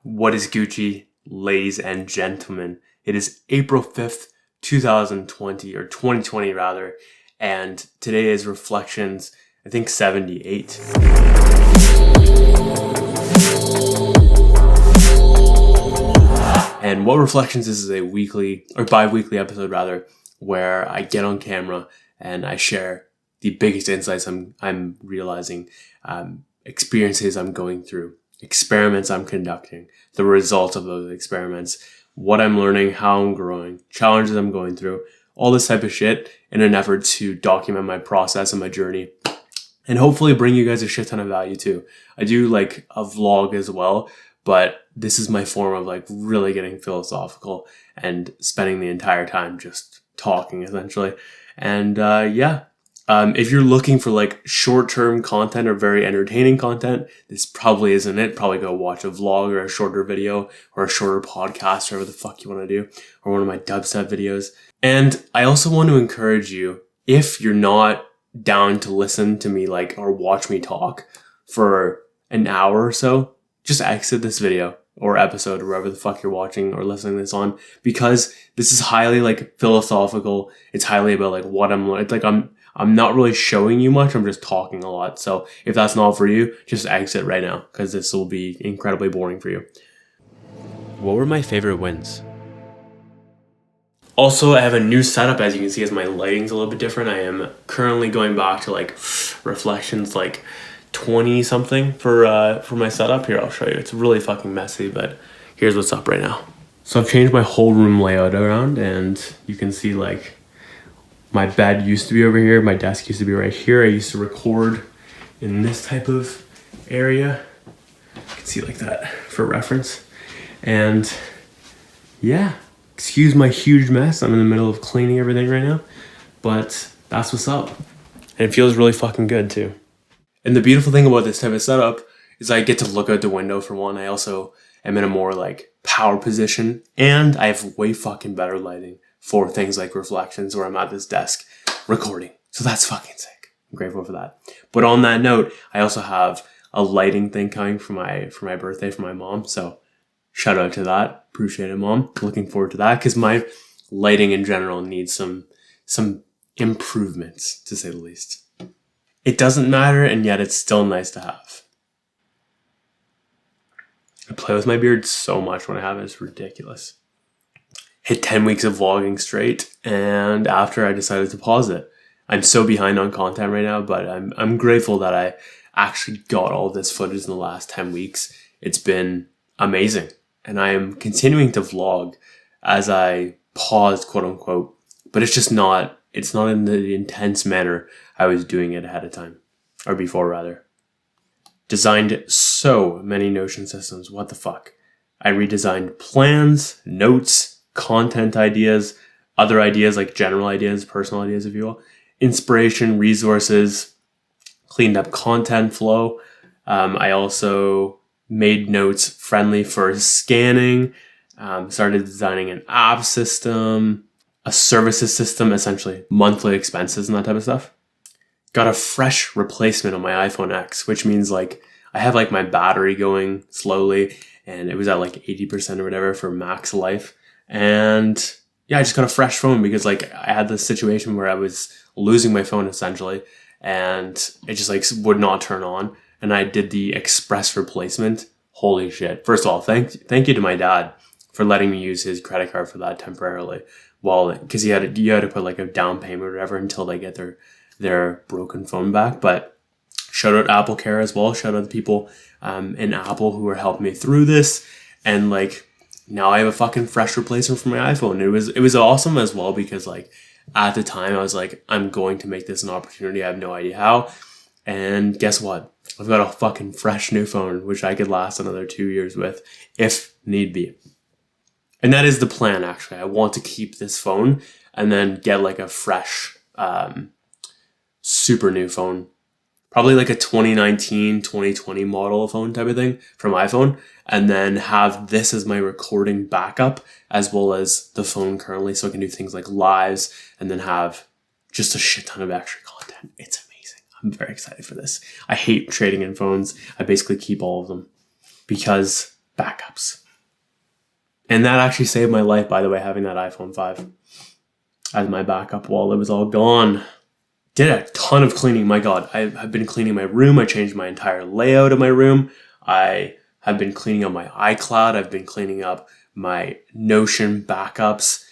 What is Gucci, ladies and gentlemen? It is April 5th, 2020, or 2020 rather, and today is Reflections, I think 78. And what Reflections is a weekly, or bi-weekly episode rather, where I get on camera and I share the biggest insights I'm realizing, experiences I'm going through, experiments I'm conducting, the results of those experiments, what I'm learning, how I'm growing, challenges I'm going through, all this type of shit in an effort to document my process and my journey and hopefully bring you guys a shit ton of value too. I do like a vlog as well, but this is my form of like really getting philosophical and spending the entire time just talking essentially. And if you're looking for like short-term content or very entertaining content, this probably isn't it. Probably go watch a vlog or a shorter video or a shorter podcast or whatever the fuck you want to do, or one of my dubstep videos. And I also want to encourage you, if you're not down to listen to me like or watch me talk for an hour or so, just exit this video or episode or wherever the fuck you're watching or listening to this on, because this is highly like philosophical. It's highly about like what I'm learning. It's like I'm not really showing you much. I'm just talking a lot. So if that's not for you, just exit right now because this will be incredibly boring for you. What were my favorite wins? Also, I have a new setup, as you can see, as my lighting's a little bit different. I am currently going back to like Reflections like 20 something for my setup. Here, I'll show you. It's really fucking messy, but here's what's up right now. So I've changed my whole room layout around, and you can see like my bed used to be over here. My desk used to be right here. I used to record in this type of area. You can see like that for reference. And yeah, excuse my huge mess. I'm in the middle of cleaning everything right now, but that's what's up. And it feels really fucking good too. And the beautiful thing about this type of setup is I get to look out the window for one. I also am in a more like power position, and I have way fucking better lighting for things like Reflections where I'm at this desk recording. So that's fucking sick. I'm grateful for that. But on that note, I also have a lighting thing coming for my birthday for my mom. So shout out to that. Appreciate it, Mom. Looking forward to that because my lighting in general needs some improvements, to say the least. It doesn't matter, and yet it's still nice to have. I play with my beard so much when I have it. It's ridiculous. Hit 10 weeks of vlogging straight, and after I decided to pause it. I'm so behind on content right now, but I'm grateful that I actually got all this footage in the last 10 weeks. It's been amazing, and I am continuing to vlog as I paused, quote unquote, but it's not in the intense manner I was doing it ahead of time, or before rather. Designed so many Notion systems, what the fuck. I redesigned plans, notes, content ideas, other ideas like general ideas, personal ideas if you will, inspiration, resources, cleaned up content flow. I also made notes friendly for scanning, started designing an app system, a services system, essentially monthly expenses and that type of stuff. Got a fresh replacement on my iPhone X, which means like I have like my battery going slowly, and it was at like 80% or whatever for max life. And yeah, I just got a fresh phone because like I had this situation where I was losing my phone essentially, and it just like would not turn on. And I did the express replacement. Holy shit. First of all, thank you to my dad for letting me use his credit card for that temporarily. Well, because you had to put like a down payment or whatever until they get their broken phone back. But shout out Apple Care as well. Shout out the people in Apple who are helping me through this. And like now I have a fucking fresh replacement for my iPhone. It was awesome as well because like at the time I was like, I'm going to make this an opportunity. I have no idea how. And guess what? I've got a fucking fresh new phone, which I could last another 2 years with if need be. And that is the plan, actually. I want to keep this phone and then get like a fresh, super new phone. Probably like a 2019, 2020 model phone type of thing from iPhone. And then have this as my recording backup as well as the phone currently. So I can do things like lives and then have just a shit ton of extra content. It's amazing. I'm very excited for this. I hate trading in phones. I basically keep all of them because backups. And that actually saved my life, by the way, having that iPhone 5 as my backup while it was all gone. Did a ton of cleaning. My God, I've been cleaning my room. I changed my entire layout of my room. I have been cleaning up my iCloud. I've been cleaning up my Notion backups,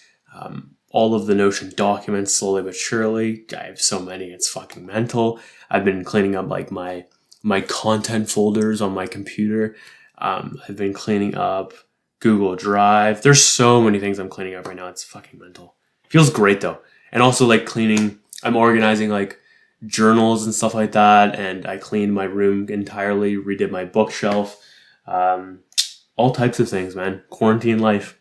all of the Notion documents slowly but surely. I have so many, it's fucking mental. I've been cleaning up like my content folders on my computer. I've been cleaning up Google Drive. There's so many things I'm cleaning up right now. It's fucking mental. Feels great though. And also like cleaning, I'm organizing like journals and stuff like that. And I cleaned my room entirely, redid my bookshelf. All types of things, man. Quarantine life.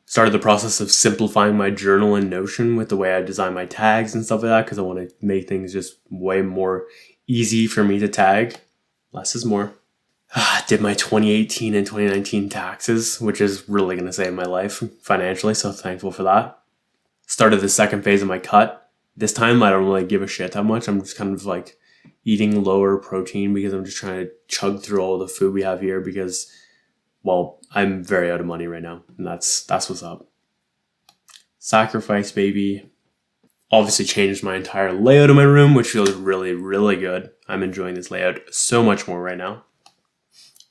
Started the process of simplifying my journal in Notion with the way I design my tags and stuff like that, because I want to make things just way more easy for me to tag. Less is more. Did my 2018 and 2019 taxes, which is really going to save my life financially, so thankful for that. Started the second phase of my cut. This time I don't really give a shit that much. I'm just kind of like eating lower protein because I'm just trying to chug through all the food we have here because, well, I'm very out of money right now, and that's what's up. Sacrifice, baby. Obviously changed my entire layout of my room, which feels really, really good. I'm enjoying this layout so much more right now.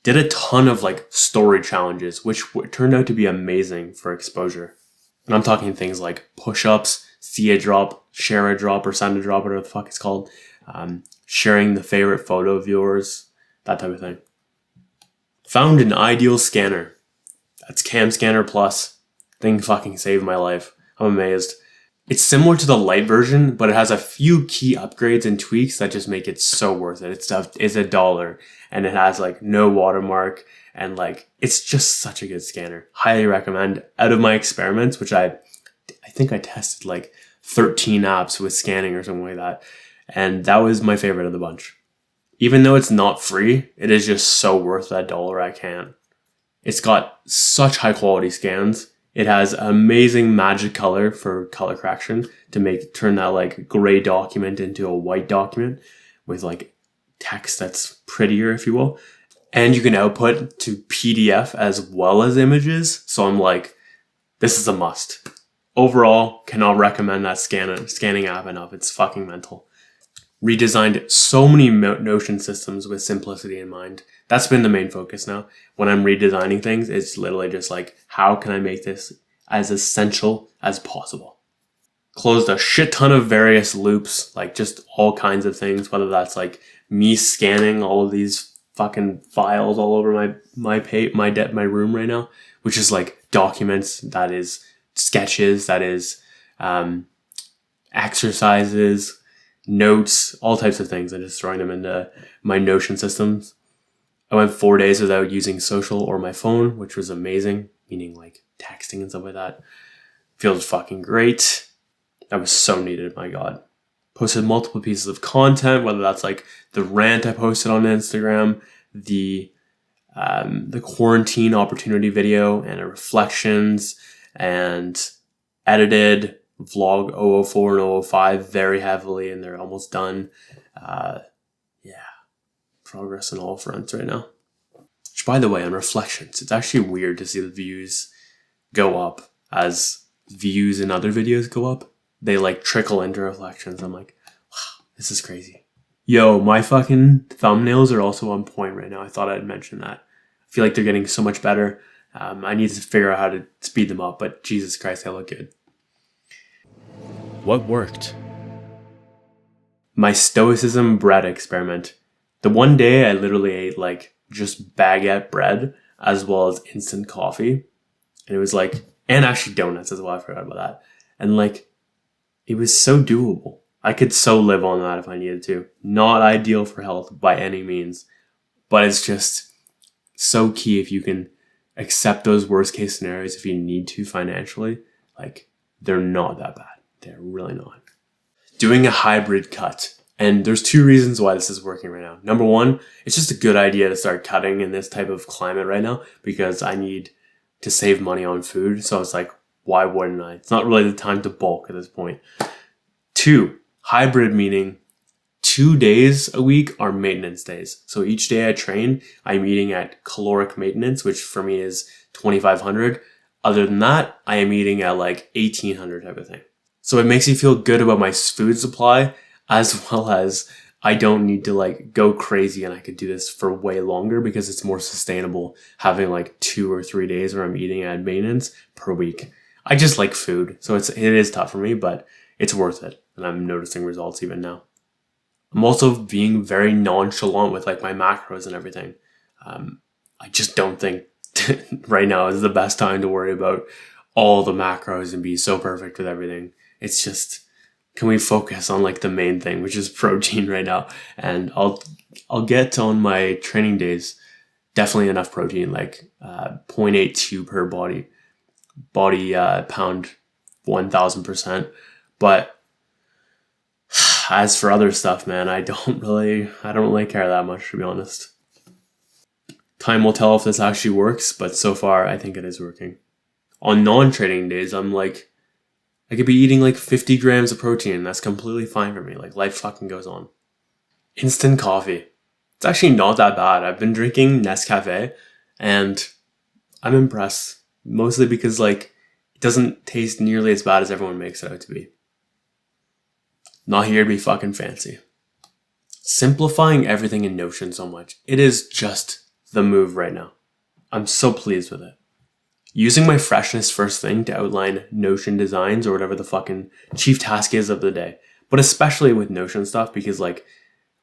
Did a ton of like story challenges, which turned out to be amazing for exposure. And I'm talking things like push-ups, see a drop, share a drop, or send a drop, whatever the fuck it's called. Sharing the favorite photo of yours, that type of thing. Found an ideal scanner. That's Cam Scanner Plus. Thing fucking saved my life. I'm amazed. It's similar to the light version, but it has a few key upgrades and tweaks that just make it so worth it. It's $1, and it has like no watermark, and like it's just such a good scanner. Highly recommend. Out of my experiments, which I think I tested like 13 apps with scanning or something like that, and that was my favorite of the bunch. Even though it's not free, it is just so worth that $1 I can. It's got such high quality scans. It has amazing magic color for color correction to turn that like gray document into a white document with like text that's prettier, if you will. And you can output to PDF as well as images. So I'm like, this is a must. Overall, cannot recommend that scanning app enough. It's fucking mental. Redesigned so many Notion systems with simplicity in mind. That's been the main focus now. When I'm redesigning things, it's literally just like, how can I make this as essential as possible? Closed a shit ton of various loops, like just all kinds of things, whether that's like me scanning all of these fucking files all over my room right now, which is like documents, that is sketches, that is exercises, notes, all types of things, and just throwing them into my Notion systems. I went 4 days without using social or my phone, which was amazing, meaning like texting and stuff like that. Feels fucking great. That was so needed, my God. Posted multiple pieces of content, whether that's like the rant I posted on Instagram, the quarantine opportunity video and reflections, and edited vlog 004 and 005 very heavily, and they're almost done. Progress on all fronts right now. Which, by the way, on reflections, it's actually weird to see the views go up as views in other videos go up. They like trickle into reflections. I'm like, wow, this is crazy. Yo, my fucking thumbnails are also on point right now. I thought I'd mention that. I feel like they're getting so much better. I need to figure out how to speed them up, but Jesus Christ, they look good. What worked? My stoicism bread experiment. The one day I literally ate like just baguette bread as well as instant coffee. And it was like, and actually donuts as well. I forgot about that. And like, it was so doable. I could so live on that if I needed to. Not ideal for health by any means, but it's just so key if you can accept those worst case scenarios if you need to financially. Like, they're not that bad. They're really not. Doing a hybrid cut. And there's two reasons why this is working right now. Number one, it's just a good idea to start cutting in this type of climate right now because I need to save money on food. So it's like, why wouldn't I? It's not really the time to bulk at this point. Two, hybrid meaning 2 days a week are maintenance days. So each day I train, I'm eating at caloric maintenance, which for me is 2,500. Other than that, I am eating at like 1,800 type of thing. So it makes me feel good about my food supply, as well as I don't need to like go crazy, and I could do this for way longer because it's more sustainable having like 2 or 3 days where I'm eating at maintenance per week. I just like food, so it is tough for me, but it's worth it, and I'm noticing results even now. I'm also being very nonchalant with like my macros and everything. I just don't think right now is the best time to worry about all the macros and be so perfect with everything. It's just, can we focus on like the main thing, which is protein right now? And I'll get on my training days definitely enough protein, like 0.82 per body pound, 1,000%. But as for other stuff, man, I don't really care that much, to be honest. Time will tell if this actually works, but so far I think it is working. On non-training days, I'm like, I could be eating like 50 grams of protein. That's completely fine for me. Like, life fucking goes on. Instant coffee. It's actually not that bad. I've been drinking Nescafe and I'm impressed. Mostly because like, it doesn't taste nearly as bad as everyone makes it out to be. Not here to be fucking fancy. Simplifying everything in Notion so much. It is just the move right now. I'm so pleased with it. Using my freshness first thing to outline Notion designs or whatever the fucking chief task is of the day. But especially with Notion stuff, because like,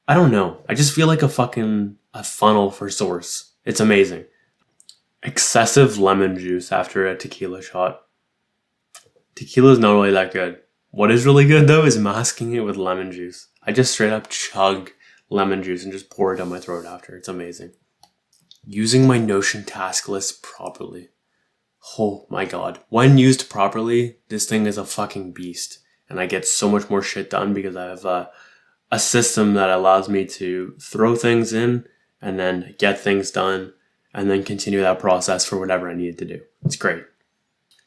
I don't know. I just feel like a funnel for source. It's amazing. Excessive lemon juice after a tequila shot. Tequila is not really that good. What is really good though is masking it with lemon juice. I just straight up chug lemon juice and just pour it down my throat after. It's amazing. Using my Notion task list properly. Oh my god. When used properly, this thing is a fucking beast. And I get so much more shit done because I have a system that allows me to throw things in and then get things done and then continue that process for whatever I needed to do. It's great.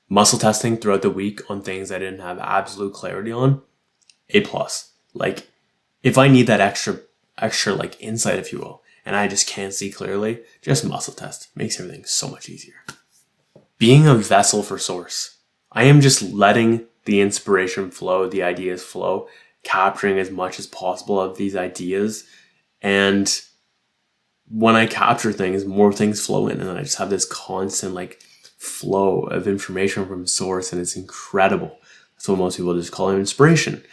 Muscle testing throughout the week on things I didn't have absolute clarity on. A+. Like, if I need that extra like insight, if you will, and I just can't see clearly, just muscle test. Makes everything so much easier. Being a vessel for source. I am just letting the inspiration flow, the ideas flow, capturing as much as possible of these ideas. And when I capture things, more things flow in, and I just have this constant like flow of information from source, and it's incredible. That's what most people just call it inspiration.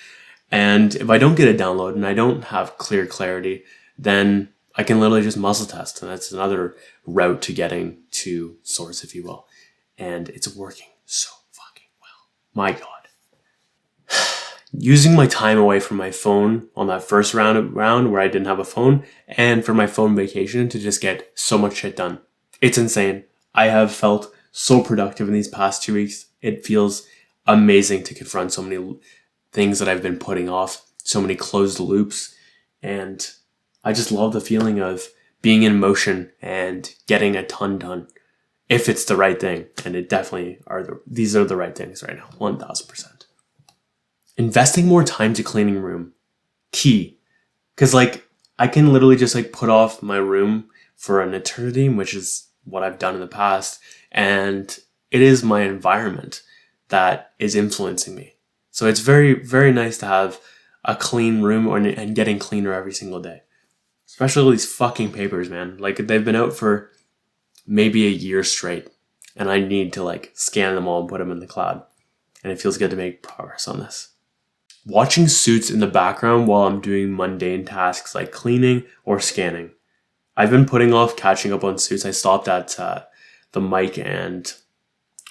And if I don't get a download and I don't have clear clarity, then I can literally just muscle test, and that's another route to getting to source, if you will. And it's working so fucking well. My God. Using my time away from my phone on that first round where I didn't have a phone, and for my phone vacation to just get so much shit done. It's insane. I have felt so productive in these past 2 weeks. It feels amazing to confront so many things that I've been putting off, so many closed loops. And I just love the feeling of being in motion and getting a ton done. If it's the right thing. And it definitely these are the right things right now. 1,000%. Investing more time to cleaning room. Key. Because like, I can literally just like put off my room for an eternity, which is what I've done in the past. And it is my environment that is influencing me. So it's very, very nice to have a clean room and getting cleaner every single day. Especially these fucking papers, man. Like, they've been out for maybe a year straight. And I need to like scan them all and put them in the cloud. And it feels good to make progress on this. Watching Suits in the background while I'm doing mundane tasks like cleaning or scanning. I've been putting off catching up on Suits. I stopped at the Mike and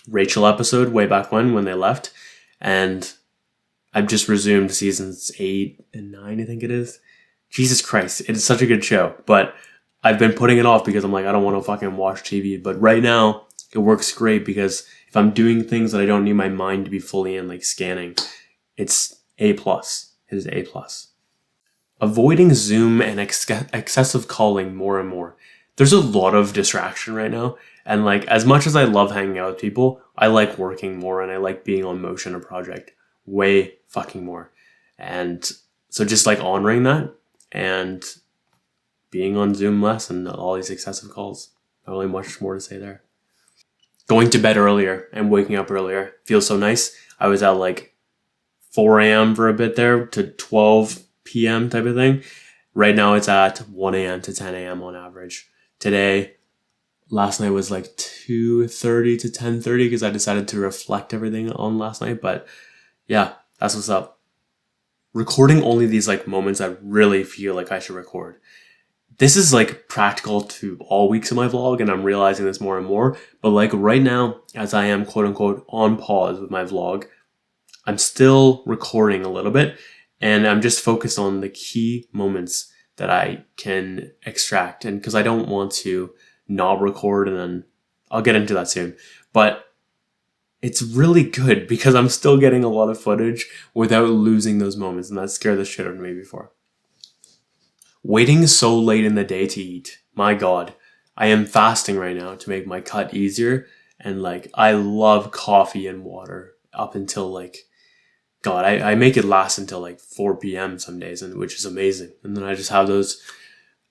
Rachel episode way back when they left. And I've just resumed seasons 8 and 9, I think it is. Jesus Christ, it is such a good show. But I've been putting it off because I'm like, I don't want to fucking watch TV. But right now, it works great because if I'm doing things that I don't need my mind to be fully in, like scanning, it's A+. It is A+. Avoiding Zoom and excessive calling more and more. There's a lot of distraction right now. And like, as much as I love hanging out with people, I like working more and I like being on motion a project way fucking more. And so just like honoring that and being on Zoom less and all these excessive calls. Not really much more to say there. Going to bed earlier and waking up earlier feels so nice. I was at like 4 a.m. for a bit there to 12 p.m. type of thing. Right now it's at 1 a.m. to 10 a.m. on average. Last night was like 2:30 to 10:30 because I decided to reflect everything on last night. But yeah, that's what's up. Recording only these like moments that really feel like I should record. This is like practical to all weeks of my vlog, and I'm realizing this more and more. But like right now, as I am quote unquote on pause with my vlog, I'm still recording a little bit, and I'm just focused on the key moments that I can extract. And because I don't want to not record, and then I'll get into that soon. But it's really good because I'm still getting a lot of footage without losing those moments, and that scared the shit out of me before. Waiting so late in the day to eat. My God. I am fasting right now to make my cut easier, and like I love coffee and water up until like God, I make it last until like 4 p.m. some days, and which is amazing. And then I just have those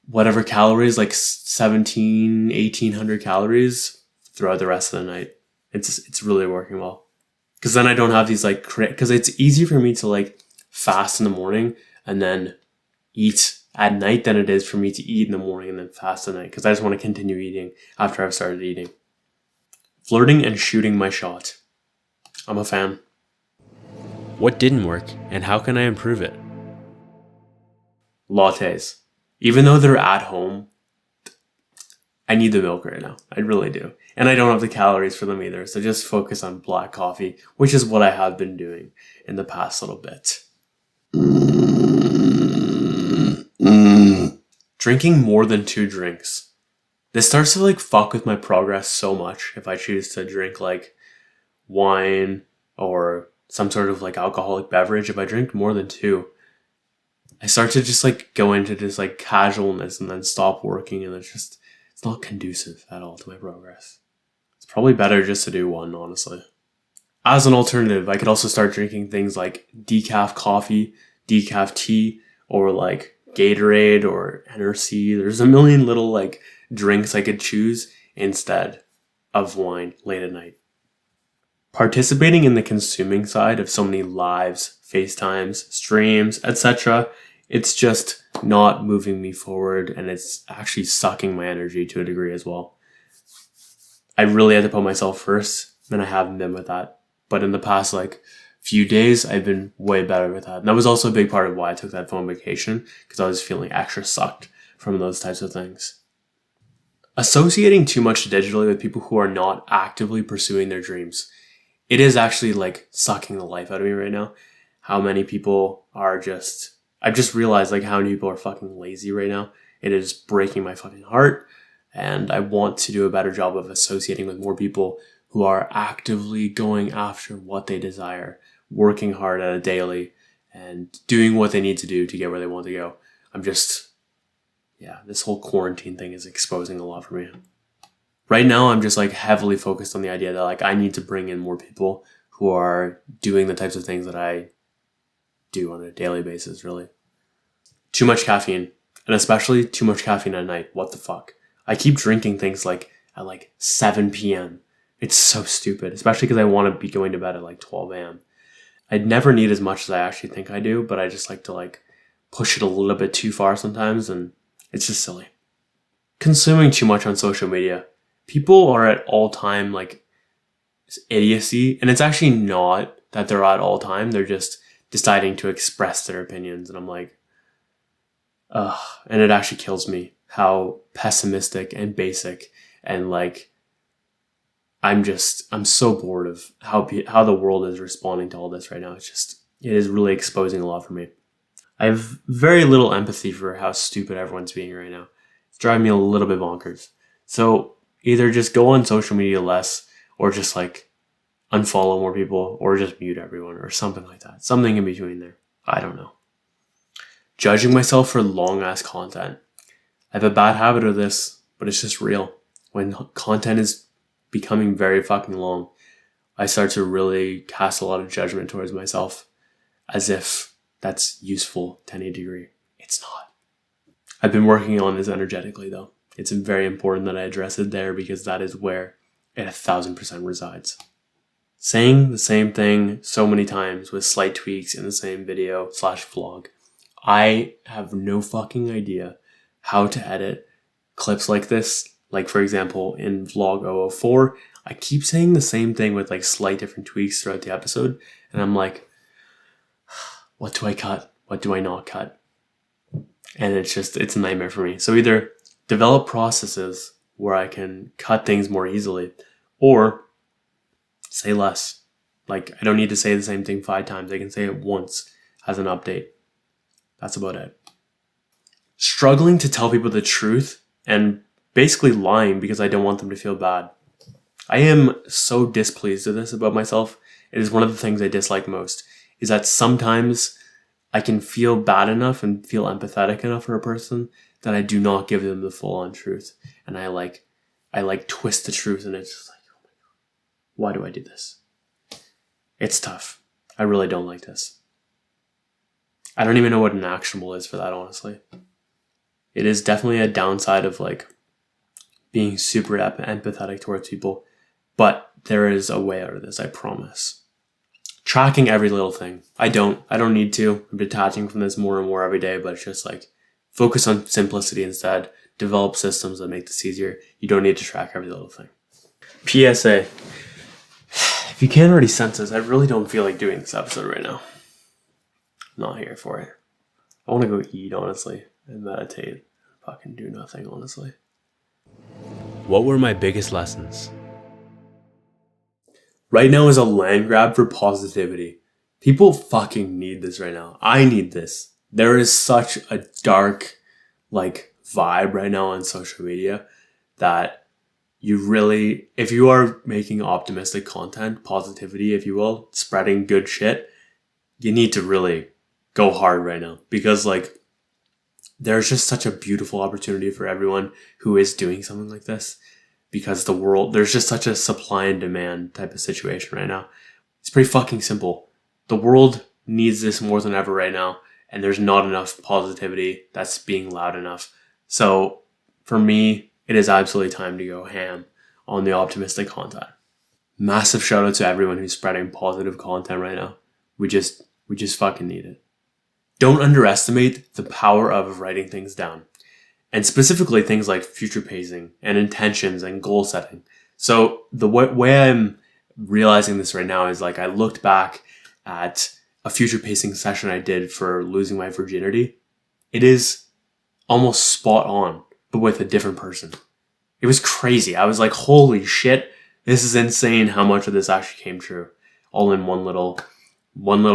whatever calories, like 1,800 calories throughout the rest of the night. It's really working well. Because then I don't have these like, because it's easier for me to like fast in the morning and then eat at night than it is for me to eat in the morning and then fast at night. Because I just want to continue eating after I've started eating. Flirting and shooting my shot. I'm a fan. What didn't work and how can I improve it? Lattes. Even though they're at home, I need the milk right now. I really do. And I don't have the calories for them either. So just focus on black coffee, which is what I have been doing in the past little bit. Drinking more than 2 drinks. This starts to like fuck with my progress so much if I choose to drink like wine or some sort of like alcoholic beverage. If I drink more than 2, I start to just like go into this like casualness and then stop working, and it's not conducive at all to my progress. It's probably better just to do 1, honestly. As an alternative, I could also start drinking things like decaf coffee, decaf tea, or like Gatorade or NRC. There's a million little like drinks I could choose instead of wine late at night. Participating in the consuming side of so many lives, FaceTimes, streams, etc., it's just not moving me forward, and it's actually sucking my energy to a degree as well. I really had to put myself first, and I haven't been with that. But in the past like few days, I've been way better with that. And that was also a big part of why I took that phone vacation, because I was feeling extra sucked from those types of things. Associating too much digitally with people who are not actively pursuing their dreams. It is actually like sucking the life out of me right now. How many people are just... I've just realized like how many people are fucking lazy right now. It is breaking my fucking heart. And I want to do a better job of associating with more people who are actively going after what they desire, working hard at it daily, and doing what they need to do to get where they want to go. This whole quarantine thing is exposing a lot for me. Right now, I'm just like heavily focused on the idea that like I need to bring in more people who are doing the types of things that I do on a daily basis, really. Too much caffeine, and especially too much caffeine at night. What the fuck? I keep drinking things like at like 7 p.m. It's so stupid, especially because I want to be going to bed at like 12 a.m. I'd never need as much as I actually think I do, but I just like to like push it a little bit too far sometimes, and it's just silly. Consuming too much on social media. People are at all time like idiocy, and it's actually not that they're at all time. They're just deciding to express their opinions, and I'm like, ugh. And it actually kills me how pessimistic and basic and like I'm so bored of how the world is responding to all this right now. It is really exposing a lot for me. I have very little empathy for how stupid everyone's being right now. It's driving me a little bit bonkers. So either just go on social media less, or just like unfollow more people, or just mute everyone, or something like that. Something in between there. I don't know. Judging myself for long ass content. I have a bad habit of this, but it's just real. When content is becoming very fucking long, I start to really cast a lot of judgment towards myself, as if that's useful to any degree. It's not. I've been working on this energetically though. It's very important that I address it there because that is where it 1,000% resides. Saying the same thing so many times with slight tweaks in the same video / vlog. I have no fucking idea how to edit clips like this. Like for example, in vlog 004, I keep saying the same thing with like slight different tweaks throughout the episode. And I'm like, what do I cut? What do I not cut? And it's a nightmare for me. So either develop processes where I can cut things more easily, or say less. Like I don't need to say the same thing 5 times. I can say it once as an update. That's about it. Struggling to tell people the truth and basically lying because I don't want them to feel bad. I am so displeased with this about myself. It is one of the things I dislike most, is that sometimes I can feel bad enough and feel empathetic enough for a person that I do not give them the full on truth. And I twist the truth, and it's just like, oh my God, why do I do this? It's tough. I really don't like this. I don't even know what an actionable is for that, honestly. It is definitely a downside of like being super empathetic towards people, but there is a way out of this, I promise. Tracking every little thing. I don't need to. I'm detaching from this more and more every day, but it's just like focus on simplicity instead. Develop systems that make this easier. You don't need to track every little thing. PSA. If you can't already sense this, I really don't feel like doing this episode right now. I'm not here for it. I want to go eat, honestly, and meditate. Fucking do nothing, honestly. What were my biggest lessons? Right now is a land grab for positivity. People fucking need this right now. I need this. There is such a dark, like, vibe right now on social media that you really, if you are making optimistic content, positivity, if you will, spreading good shit, you need to really go hard right now, because like there's just such a beautiful opportunity for everyone who is doing something like this, because the world, there's just such a supply and demand type of situation right now. It's pretty fucking simple. The world needs this more than ever right now, and there's not enough positivity that's being loud enough. So for me, it is absolutely time to go ham on the optimistic content. Massive shout out to everyone who's spreading positive content right now. We just fucking need it. Don't underestimate the power of writing things down, and specifically things like future pacing and intentions and goal setting. So the way I'm realizing this right now is like I looked back at a future pacing session I did for losing my virginity. It is almost spot on, but with a different person. It was crazy. I was like, holy shit, this is insane how much of this actually came true. All in one little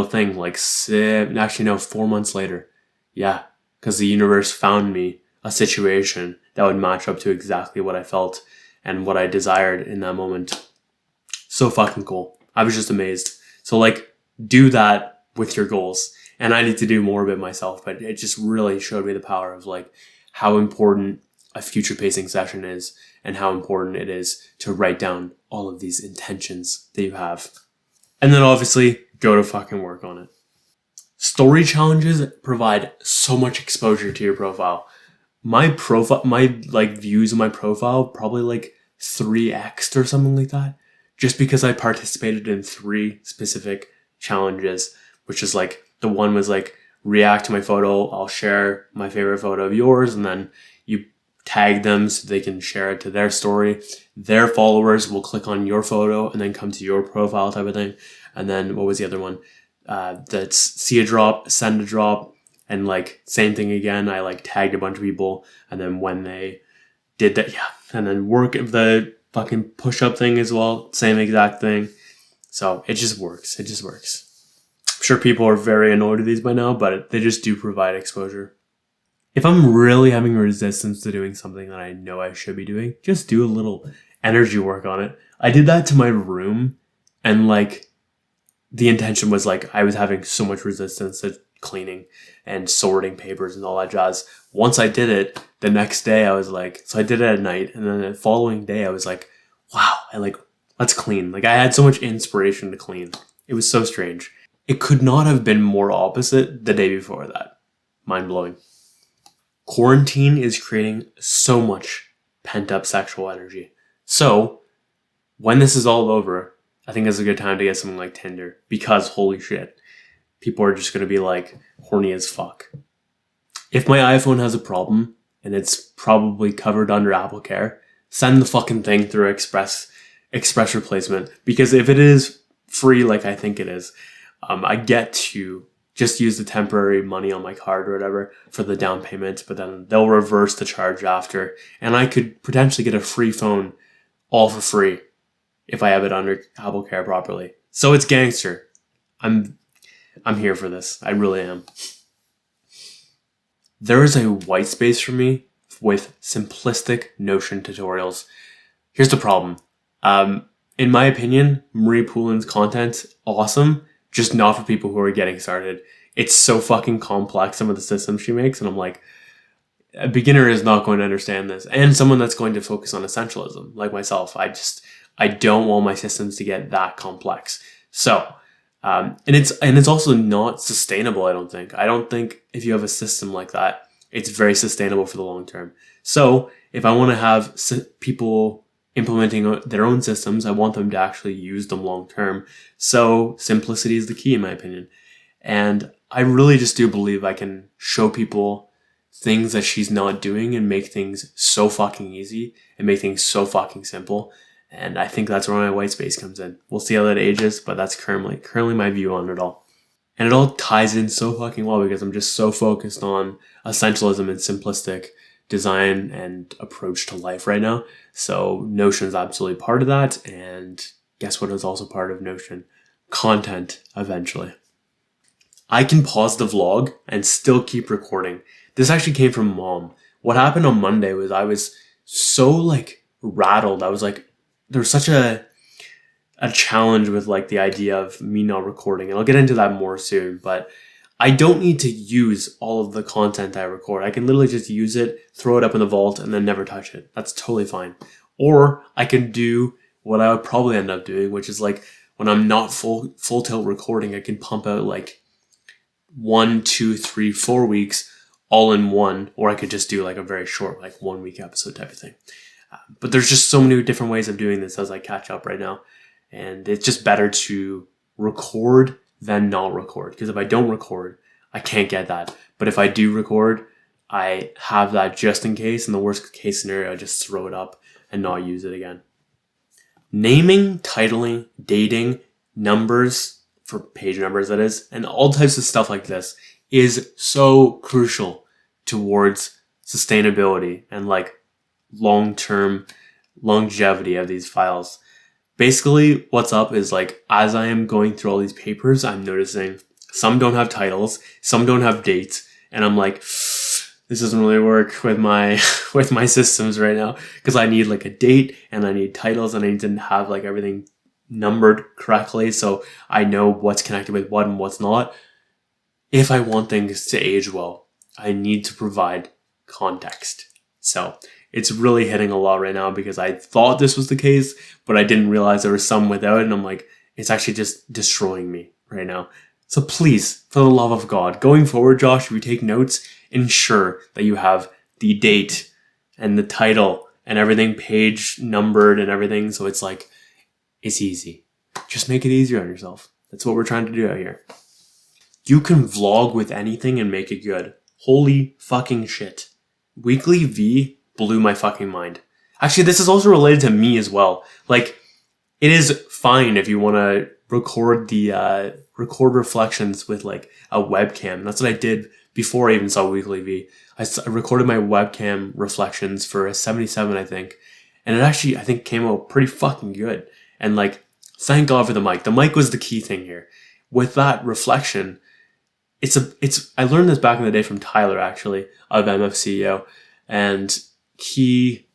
thing, like 4 months later. Yeah, because the universe found me a situation that would match up to exactly what I felt and what I desired in that moment. So fucking cool. I was just amazed. So like, do that with your goals. And I need to do more of it myself, but it just really showed me the power of like how important a future pacing session is, and how important it is to write down all of these intentions that you have. And then obviously go to fucking work on it. Story challenges provide so much exposure to your profile. My like views of my profile probably like 3x'd or something like that, just because I participated in 3 specific challenges, which is like, the one was like, react to my photo, I'll share my favorite photo of yours, and then you tag them so they can share it to their story. Their followers will click on your photo and then come to your profile type of thing. And then what was the other one? That's see a drop, send a drop, and like same thing again. I like tagged a bunch of people, and then when they did that, yeah, and then work the fucking push-up thing as well, same exact thing. So it just works. It just works. I'm sure people are very annoyed with these by now, but they just do provide exposure. If I'm really having resistance to doing something that I know I should be doing, just do a little energy work on it. I did that to my room, and like the intention was like I was having so much resistance to cleaning and sorting papers and all that jazz. Once I did it, the next day I was like, so I did it at night, and then the following day I was like, wow, let's clean. Like I had so much inspiration to clean. It was so strange. It could not have been more opposite the day before that. Mind blowing. Quarantine is creating so much pent up sexual energy. So when this is all over, I think it's a good time to get something like Tinder, because holy shit, people are just going to be like horny as fuck. If my iPhone has a problem and it's probably covered under Apple Care, send the fucking thing through express replacement, because if it is free like I think it is, I get to just use the temporary money on my card or whatever for the down payment, but then they'll reverse the charge after, and I could potentially get a free phone all for free if I have it under Apple Care properly. So it's gangster. I'm here for this. I really am. There is a white space for me with simplistic Notion tutorials. Here's the problem. In my opinion, Marie Poulin's content, awesome, just not for people who are getting started. It's so fucking complex, some of the systems she makes, and I'm like, a beginner is not going to understand this. And someone that's going to focus on essentialism, like myself, I don't want my systems to get that complex. So, and it's also not sustainable, I don't think. I don't think if you have a system like that, it's very sustainable for the long term. So if I want to have people implementing their own systems, I want them to actually use them long term. So simplicity is the key, in my opinion. And I really just do believe I can show people things that she's not doing and make things so fucking easy and make things so fucking simple. And I think that's where my white space comes in. We'll see how that ages, but that's currently my view on it all. And it all ties in so fucking well because I'm just so focused on essentialism and simplistic design and approach to life right now. So Notion is absolutely part of that. And guess what is also part of Notion? Content, eventually. I can pause the vlog and still keep recording. This actually came from Mom. What happened on Monday was I was so rattled. I was like, there's such a challenge with the idea of me not recording. And I'll get into that more soon, but I don't need to use all of the content I record. I can literally just use it, throw it up in the vault, and then never touch it. That's totally fine. Or I can do what I would probably end up doing, which is when I'm not full tilt recording, I can pump out 1, 2, 3, 4 weeks all in one, or I could just do a very short 1 week episode type of thing. But there's just so many different ways of doing this as I catch up right now. And it's just better to record than not record. Because if I don't record, I can't get that. But if I do record, I have that just in case. In the worst case scenario, I just throw it up and not use it again. Naming, titling, dating, numbers, for page numbers that is, and all types of stuff like this is so crucial towards sustainability and long-term longevity of these files. Basically, what's up is as I am going through all these papers, I'm noticing some don't have titles, some don't have dates, and I'm like, this doesn't really work with my with my systems right now, because I need a date and I need titles and I need to have everything numbered correctly so I know what's connected with what and what's not. If I want things to age well, I need to provide context. So it's really hitting a lot right now because I thought this was the case, but I didn't realize there was some without it. And I'm like, it's actually just destroying me right now. So please, for the love of God, going forward, Josh, if you take notes, ensure that you have the date and the title and everything page numbered and everything. So it's it's easy. Just make it easier on yourself. That's what we're trying to do out here. You can vlog with anything and make it good. Holy fucking shit. Weekly V blew my fucking mind. Actually, this is also related to me as well. It is fine if you want to record the record reflections with a webcam. That's what I did before I even saw Weekly V. I recorded my webcam reflections for a 77, I think, and it actually I think came out pretty fucking good. And thank God for the mic. The mic was the key thing here. With that reflection, I learned this back in the day from Tyler, actually, of MFCEO, and he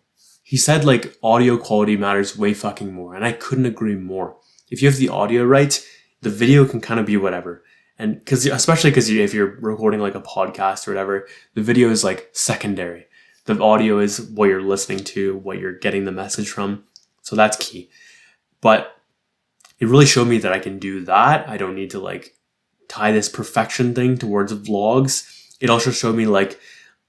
said audio quality matters way fucking more, and I couldn't agree more. If you have the audio right, the video can kind of be whatever, and especially because if you're recording a podcast or whatever, the video is secondary. The audio is what you're listening to, what you're getting the message from, so that's key. But it really showed me that I can do that. I don't need to tie this perfection thing towards vlogs. It also showed me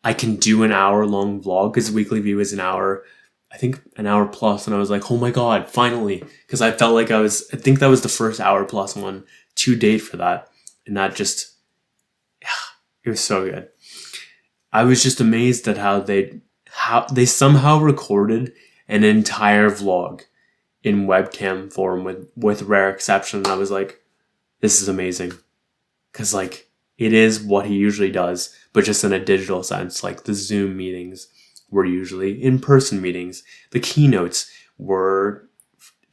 I can do an hour long vlog, because weekly view is an hour, I think an hour plus. And I was like, oh my God, finally. Because I felt like I think that was the first hour plus one to date for that. And that just, yeah, it was so good. I was just amazed at how they somehow recorded an entire vlog in webcam form with rare exception. And I was like, this is amazing. Because like, it is what he usually does, but just in a digital sense. Like the Zoom meetings were usually in-person meetings. The keynotes were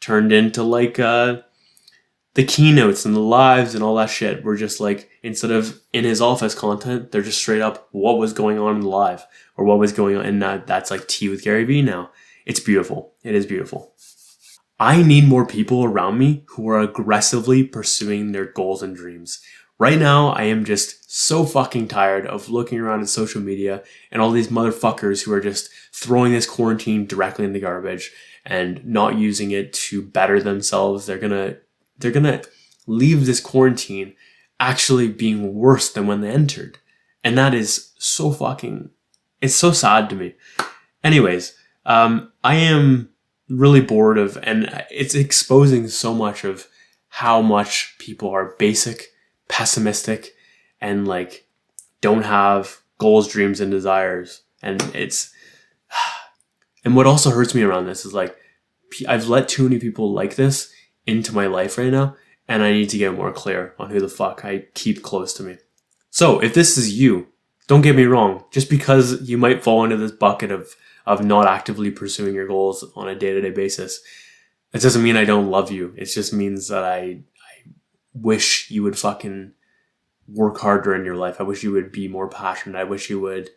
turned into like the keynotes and the lives and all that shit were just like, instead of in his office content, they're just straight up what was going on in the live, or what was going on. And that's like Tea with Gary Vee now. It's beautiful. It is beautiful. I need more people around me who are aggressively pursuing their goals and dreams. Right now, I am just so fucking tired of looking around at social media and all these motherfuckers who are just throwing this quarantine directly in the garbage and not using it to better themselves. They're gonna leave this quarantine actually being worse than when they entered. And that is so fucking, it's so sad to me. Anyways, I am really bored of, and it's exposing so much of how much people are basic, pessimistic, and like don't have goals, dreams, and desires. And and what also hurts me around this is like, I've let too many people like this into my life right now, and I need to get more clear on who the fuck I keep close to me. So if this is you, don't get me wrong, just because you might fall into this bucket of not actively pursuing your goals on a day-to-day basis, it doesn't mean I don't love you. It just means that I wish you would fucking work harder in your life. I wish you would be more passionate. I wish you would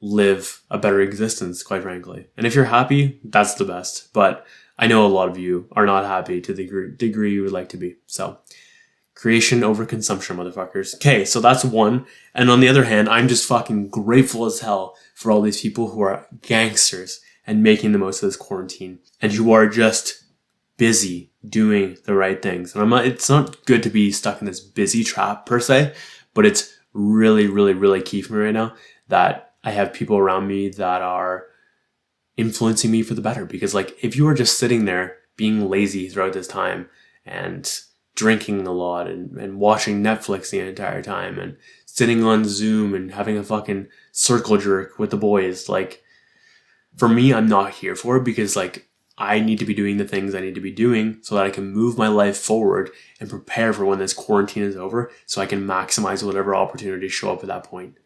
live a better existence, quite frankly. And if you're happy, that's the best. But I know a lot of you are not happy to the degree you would like to be. So creation over consumption, motherfuckers. Okay, so that's one. And on the other hand, I'm just fucking grateful as hell for all these people who are gangsters and making the most of this quarantine, and who are just busy doing the right things. And it's not good to be stuck in this busy trap per se, but it's really, really, really key for me right now that I have people around me that are influencing me for the better. Because like, if you are just sitting there being lazy throughout this time and drinking a lot and watching Netflix the entire time and sitting on Zoom and having a fucking circle jerk with the boys, like, for me, I'm not here for it, because like, I need to be doing the things I need to be doing so that I can move my life forward and prepare for when this quarantine is over, so I can maximize whatever opportunities show up at that point.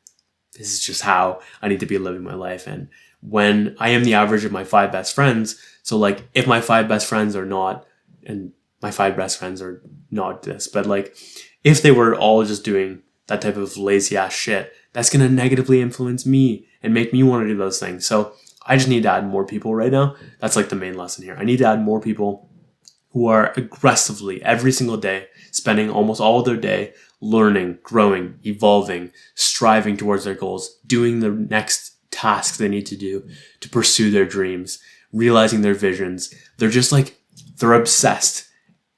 This is just how I need to be living my life. And when I am the average of my 5 best friends, so like, if my 5 best friends are not, and my 5 best friends are not this, but like, if they were all just doing that type of lazy ass shit, that's going to negatively influence me and make me want to do those things. So I just need to add more people right now. That's like the main lesson here. I need to add more people who are aggressively every single day spending almost all of their day learning, growing, evolving, striving towards their goals, doing the next tasks they need to do to pursue their dreams, realizing their visions. They're just like, they're obsessed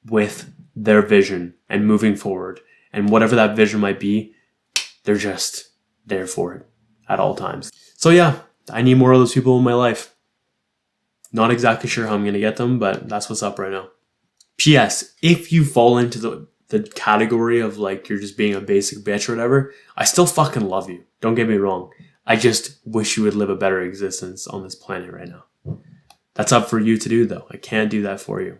with their vision and moving forward. And whatever that vision might be, they're just there for it at all times. So yeah, I need more of those people in my life. Not exactly sure how I'm going to get them, but that's what's up right now. P.S. If you fall into the category of like, you're just being a basic bitch or whatever, I still fucking love you. Don't get me wrong. I just wish you would live a better existence on this planet right now. That's up for you to do though. I can't do that for you.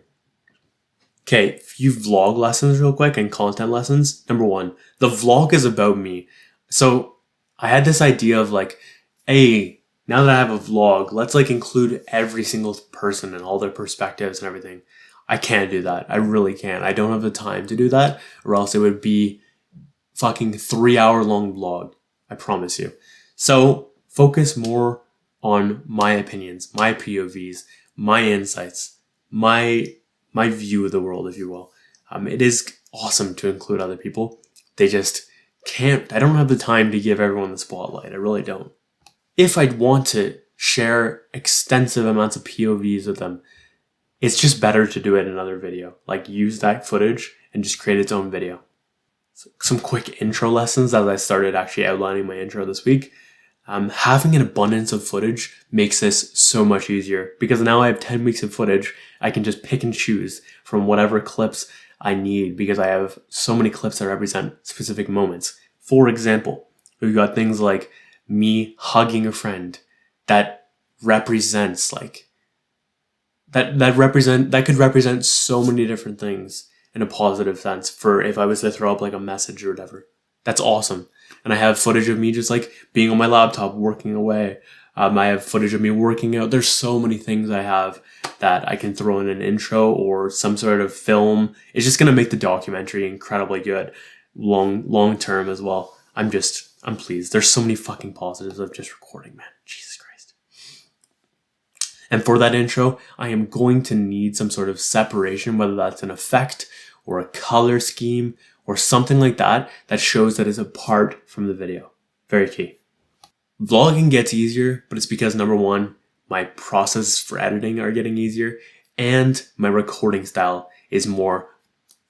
Okay, a few vlog lessons real quick and content lessons. Number 1, the vlog is about me. So I had this idea of like, hey, now that I have a vlog, let's like include every single person and all their perspectives and everything. I can't do that. I really can't. I don't have the time to do that, or else it would be fucking 3-hour long vlog. I promise you. So focus more on my opinions, my POVs, my insights, my view of the world, if you will. It is awesome to include other people. They just can't. I don't have the time to give everyone the spotlight. I really don't. If I'd want to share extensive amounts of POVs with them, it's just better to do it in another video. Like, use that footage and just create its own video. So, some quick intro lessons as I started actually outlining my intro this week. Having an abundance of footage makes this so much easier because now I have 10 weeks of footage. I can just pick and choose from whatever clips I need because I have so many clips that represent specific moments. For example, we've got things like me hugging a friend that represents like that could represent so many different things in a positive sense for if I was to throw up like a message or whatever. That's awesome. And I have footage of me just like being on my laptop working away. I have footage of me working out. There's so many things I have that I can throw in an intro or some sort of film. It's just going to make the documentary incredibly good long term as well. I'm pleased. There's so many fucking positives of just recording, man. Jesus Christ. And for that intro, I am going to need some sort of separation, whether that's an effect or a color scheme or something like that shows that it's apart from the video. Very key. Vlogging gets easier, but it's because number one, my processes for editing are getting easier and my recording style is more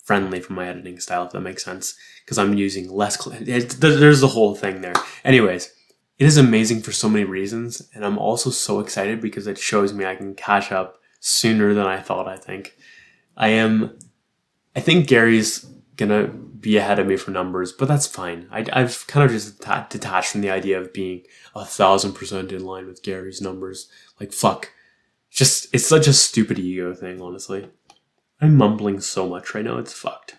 friendly for my editing style, if that makes sense, because I'm using less there's the whole thing there. Anyways, it is amazing for so many reasons, and I'm also so excited because it shows me I can catch up sooner than I thought. I think Gary's gonna be ahead of me for numbers, but that's fine. I've kind of just detached from the idea of being 1,000% in line with Gary's numbers. Like, fuck. It's such a stupid ego thing, honestly. I'm mumbling so much right now, it's fucked.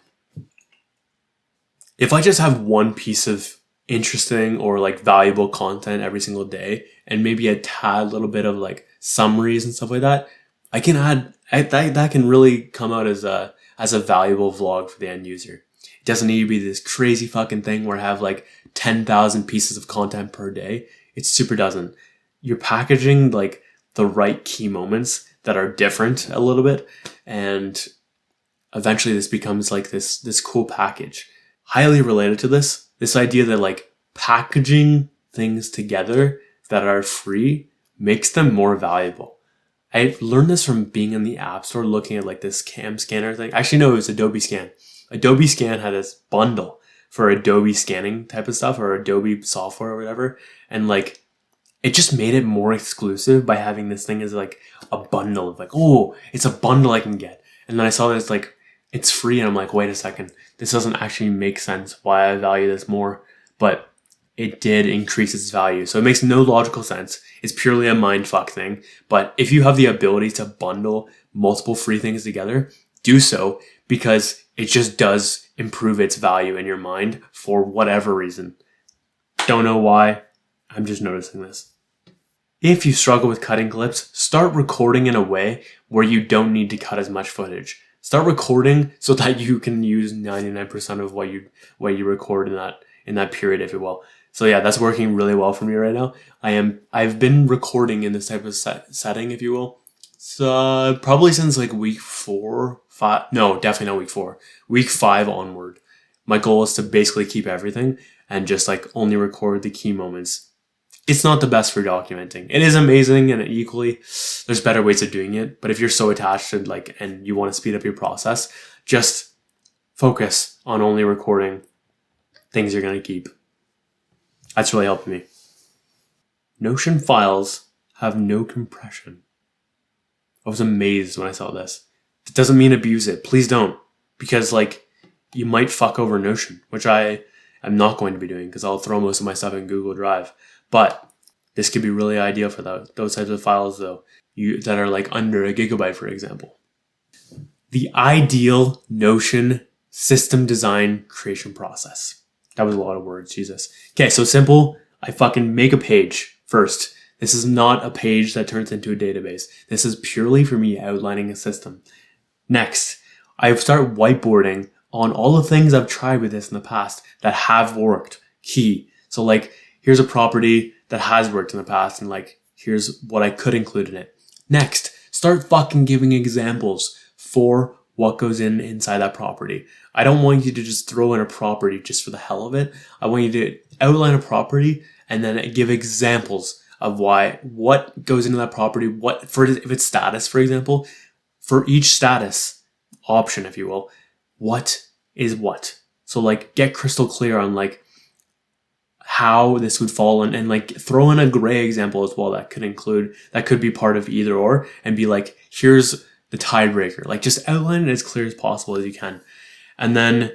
If I just have one piece of interesting or like valuable content every single day and maybe a tad little bit of like summaries and stuff like that, I can that can really come out as a valuable vlog for the end user. It doesn't need to be this crazy fucking thing where I have like 10,000 pieces of content per day. It super doesn't. You're packaging like the right key moments that are different a little bit, and eventually this becomes like this cool package. Highly related to this idea that like packaging things together that are free makes them more valuable. I learned this from being in the App Store looking at like this cam scanner thing. Actually, no, it was Adobe Scan. Adobe Scan had this bundle for Adobe scanning type of stuff or Adobe software or whatever. And like, it just made it more exclusive by having this thing as like a bundle of like, oh, it's a bundle I can get. And then I saw that it's like, it's free. And I'm like, wait a second, this doesn't actually make sense why I value this more. But it did increase its value. So it makes no logical sense. It's purely a mindfuck thing. But if you have the ability to bundle multiple free things together, do so, because it just does improve its value in your mind for whatever reason. Don't know why. I'm just noticing this. If you struggle with cutting clips, start recording in a way where you don't need to cut as much footage. Start recording so that you can use 99% of what you record in that period, if you will. So yeah, that's working really well for me right now. I've been recording in this type of setting, if you will. So probably since like week 4, 5. No, definitely not week 4. Week 5 onward. My goal is to basically keep everything and just like only record the key moments. It's not the best for documenting. It is amazing, and equally, there's better ways of doing it. But if you're so attached to like, and you want to speed up your process, just focus on only recording things you're going to keep. That's really helped me. Notion files have no compression. I was amazed when I saw this. It doesn't mean abuse it. Please don't. Because like, you might fuck over Notion, which I am not going to be doing because I'll throw most of my stuff in Google Drive. But this could be really ideal for those types of files though, that are like under a gigabyte, for example. The ideal Notion system design creation process. That was a lot of words, Jesus. Okay, so simple. I fucking make a page first. This is not a page that turns into a database. This is purely for me outlining a system. Next, I start whiteboarding on all the things I've tried with this in the past that have worked. Key. So like, here's a property that has worked in the past, and like, here's what I could include in it. Next, start fucking giving examples for what goes inside that property. I don't want you to just throw in a property just for the hell of it. I want you to outline a property and then give examples of what goes into that property, if it's status, for example, for each status option, if you will, what is what. So like, get crystal clear on like how this would fall in, and like throw in a gray example as well that could be part of either or, and be like, here's the tiebreaker. Like just outline it as clear as possible as you can. And then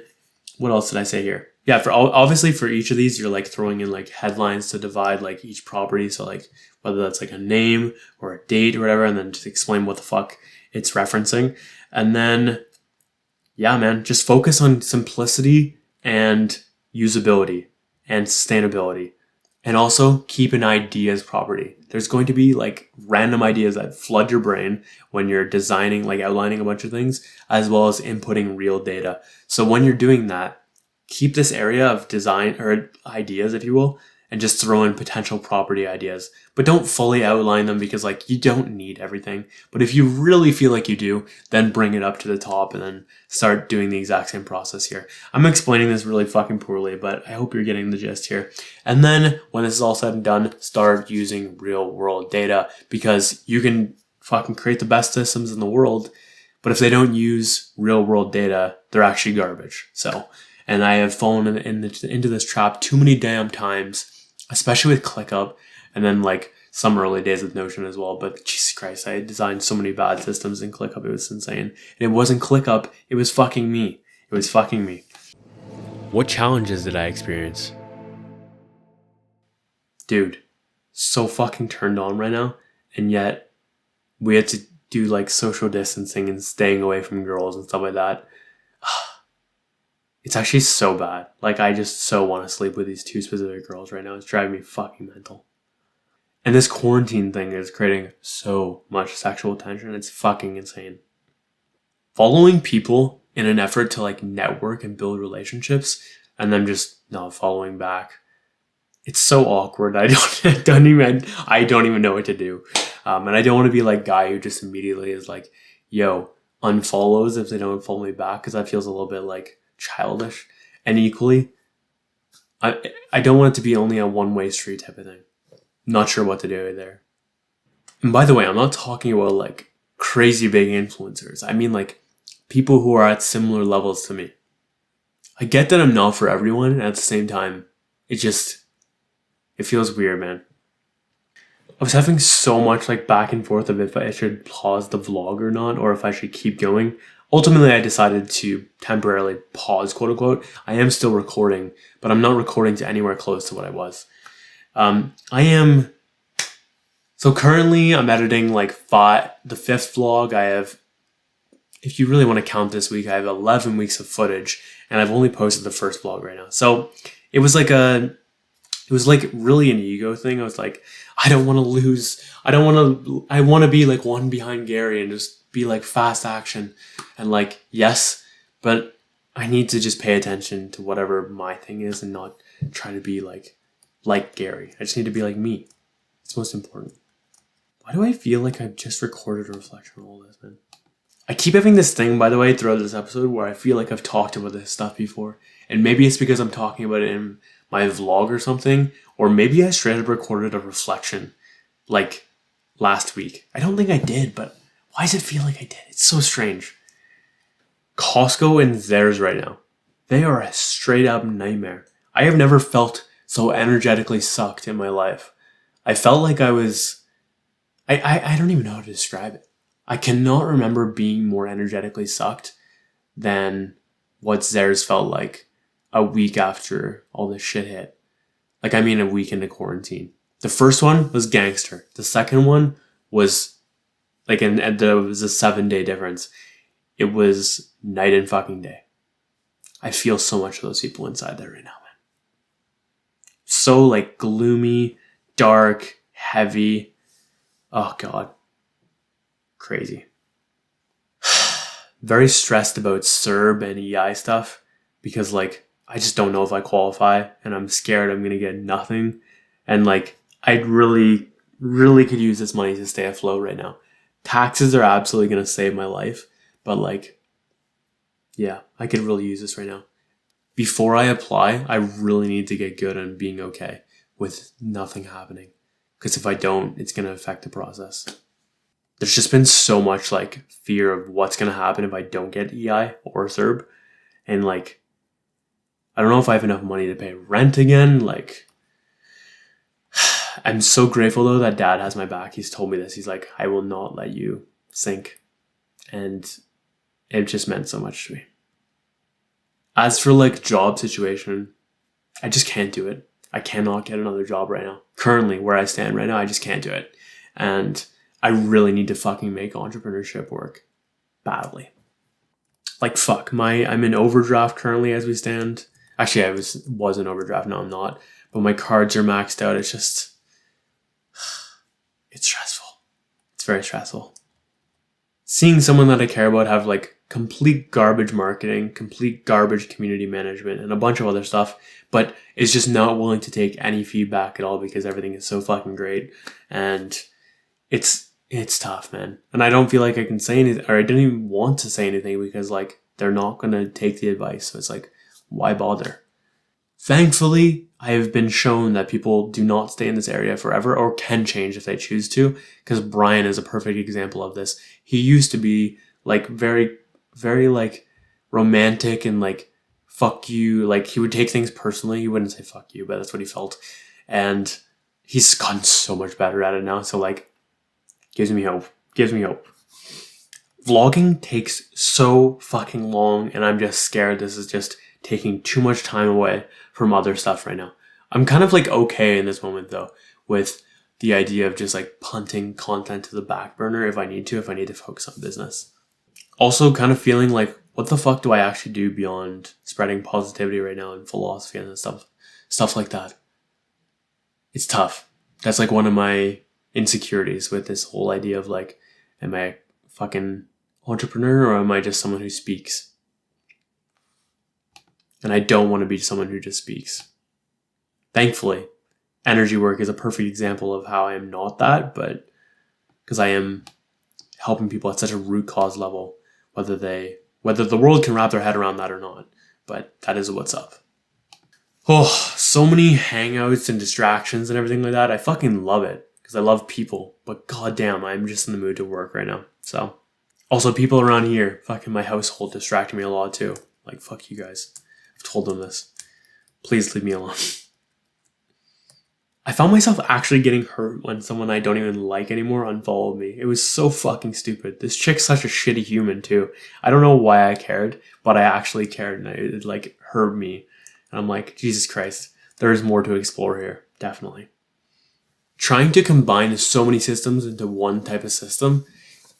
what else did I say here? Yeah, obviously for each of these, you're like throwing in like headlines to divide like each property. So like whether that's like a name or a date or whatever, and then just explain what the fuck it's referencing. And then, yeah, man, just focus on simplicity and usability and sustainability. And also keep an ideas property. There's going to be like random ideas that flood your brain when you're designing, like outlining a bunch of things, as well as inputting real data. So when you're doing that, keep this area of design or ideas, if you will, and just throw in potential property ideas. But don't fully outline them, because like you don't need everything. But if you really feel like you do, then bring it up to the top and then start doing the exact same process here. I'm explaining this really fucking poorly, but I hope you're getting the gist here. And then when this is all said and done, start using real world data, because you can fucking create the best systems in the world, but if they don't use real world data, they're actually garbage. So, and I have fallen into this trap too many damn times, especially with ClickUp, and then like some early days with Notion as well. But Jesus Christ, I designed so many bad systems in ClickUp. It was insane. And it wasn't ClickUp. It was fucking me. It was fucking me. What challenges did I experience? Dude, so fucking turned on right now. And yet we had to do like social distancing and staying away from girls and stuff like that. It's actually so bad. Like, I just so want to sleep with these two specific girls right now. It's driving me fucking mental. And this quarantine thing is creating so much sexual tension. It's fucking insane. Following people in an effort to like network and build relationships, and then just not following back. It's so awkward. I don't even know what to do. And I don't want to be like guy who just immediately is like, yo, unfollows if they don't follow me back, because that feels a little bit like childish. And equally, I don't want it to be only a one-way street type of thing. Not sure what to do there. And by the way, I'm not talking about like crazy big influencers. I mean like people who are at similar levels to me. I get that I'm not for everyone, and at the same time, it feels weird, man. I was having so much like back and forth of if I should pause the vlog or not, or if I should keep going. Ultimately, I decided to temporarily pause, quote unquote. I am still recording, but I'm not recording to anywhere close to what I was. So currently I'm editing like the fifth vlog. I have, if you really want to count this week, I have 11 weeks of footage, and I've only posted the first vlog right now. So it was like really an ego thing. I was like, I want to be like one behind Gary and just be like fast action, and like, yes, but I need to just pay attention to whatever my thing is and not try to be like Gary. I just need to be like me. It's most important. Why do I feel like I've just recorded a reflection on all this, man? I keep having this thing, by the way, throughout this episode where I feel like I've talked about this stuff before, and maybe it's because I'm talking about it in my vlog or something, or maybe I straight up recorded a reflection like last week. I don't think I did, but why does it feel like I did? It's so strange. Costco and Theirs right now, they are a straight up nightmare. I have never felt so energetically sucked in my life. I felt like I don't even know how to describe it. I cannot remember being more energetically sucked than what Theirs felt like a week after all this shit hit. Like, I mean, a week into quarantine. The first one was gangster. The second one was like, and there was a 7-day difference. It was night and fucking day. I feel so much of those people inside there right now, man. So like gloomy, dark, heavy. Oh God. Crazy. Very stressed about CERB and EI stuff, because like, I just don't know if I qualify, and I'm scared I'm going to get nothing. And like, I'd really, really could use this money to stay afloat right now. Taxes are absolutely going to save my life, but like, yeah, I could really use this right now. Before I apply, I really need to get good on being okay with nothing happening, because if I don't, it's going to affect the process. There's just been so much like fear of what's going to happen if I don't get EI or CERB. And like, I don't know if I have enough money to pay rent again. Like, I'm so grateful though that dad has my back. He's told me this. He's like, I will not let you sink. And it just meant so much to me. As for like job situation, I just can't do it. I cannot get another job right now. Currently, where I stand right now, I just can't do it. And I really need to fucking make entrepreneurship work badly. Like fuck, I'm in overdraft currently as we stand. Actually, I was in overdraft. No, I'm not. But my cards are maxed out. It's just, it's stressful. It's very stressful. Seeing someone that I care about have like complete garbage marketing, complete garbage community management, and a bunch of other stuff, but is just not willing to take any feedback at all because everything is so fucking great. And it's tough, man. And I don't feel like I can say anything, or I don't even want to say anything because like they're not going to take the advice. So it's like, why bother? Thankfully, I have been shown that people do not stay in this area forever or can change if they choose to, because Brian is a perfect example of this. He used to be like very, very like romantic and like fuck you. Like he would take things personally. He wouldn't say fuck you, but that's what he felt. And he's gotten so much better at it now. So like, gives me hope. Vlogging takes so fucking long, and I'm just scared this is just taking too much time away from other stuff right now. I'm kind of like okay in this moment though with the idea of just like punting content to the back burner if I need to focus on business. Also kind of feeling like, what the fuck do I actually do beyond spreading positivity right now and philosophy and stuff like that? It's tough. That's like one of my insecurities with this whole idea of like, am I a fucking entrepreneur or am I just someone who speaks? And I don't want to be someone who just speaks. Thankfully, energy work is a perfect example of how I am not that, but because I am helping people at such a root cause level, whether the world can wrap their head around that or not. But that is what's up. Oh, so many hangouts and distractions and everything like that. I fucking love it because I love people, but goddamn, I'm just in the mood to work right now. So, also people around here, fucking my household distracting me a lot too. Like, fuck you guys. I've told them this. Please leave me alone. I found myself actually getting hurt when someone I don't even like anymore unfollowed me. It was so fucking stupid. This chick's such a shitty human too. I don't know why I cared, but I actually cared and it like hurt me. And I'm like, Jesus Christ, there is more to explore here. Definitely. Trying to combine so many systems into one type of system,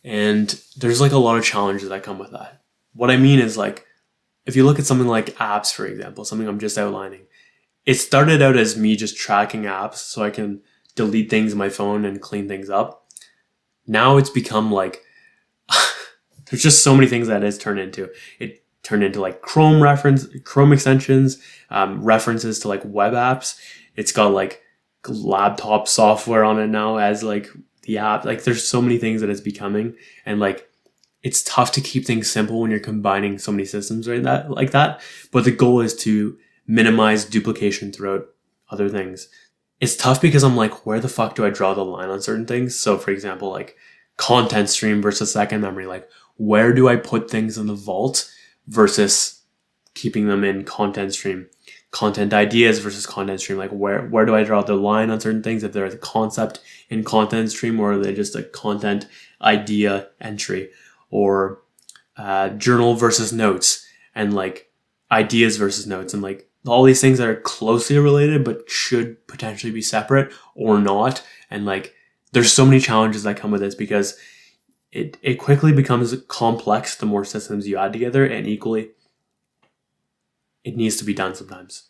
and there's like a lot of challenges that come with that. What I mean is like, if you look at something like apps, for example, something I'm just outlining, it started out as me just tracking apps so I can delete things on my phone and clean things up. Now it's become like, there's just so many things that it's turned into. It turned into like Chrome extensions, references to like web apps. It's got like laptop software on it now as like the app. Like there's so many things that it's becoming, and like it's tough to keep things simple when you're combining so many systems like that. But the goal is to minimize duplication throughout other things. It's tough because I'm like, where the fuck do I draw the line on certain things? So for example, like content stream versus second memory, like where do I put things in the vault versus keeping them in content stream? Content ideas versus content stream, like where do I draw the line on certain things? If they're a concept in content stream, or are they just a content idea entry? Or journal versus notes, and like ideas versus notes, and like all these things that are closely related but should potentially be separate or not. And like there's so many challenges that come with this because it quickly becomes complex the more systems you add together, and equally it needs to be done sometimes.